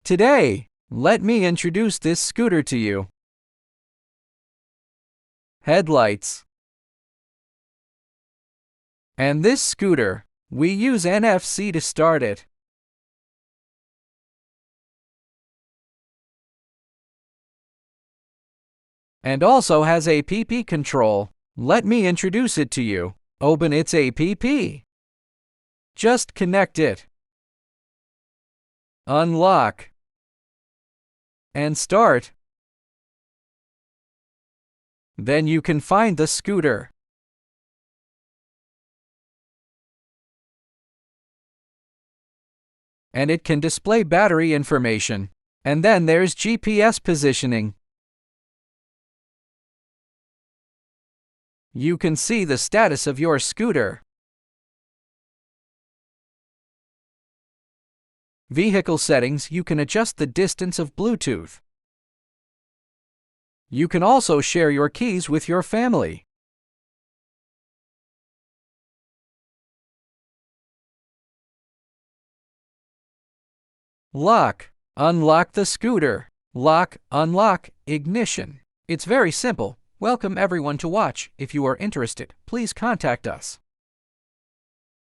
Today, let me introduce this scooter to you. Headlights. And this scooter, we use NFC to start it. And also has APP control. Let me introduce it to you. Open its APP. Just connect it. Unlock. And start. Then you can find the scooter. And it can display battery information. And then there's GPS positioning. You can see the status of your scooter. Vehicle settings, you can adjust the distance of Bluetooth. You can also share your keys with your family. Lock. Unlock the scooter. Lock, unlock, ignition. It's very simple. Welcome everyone to watch. If you are interested, please contact us.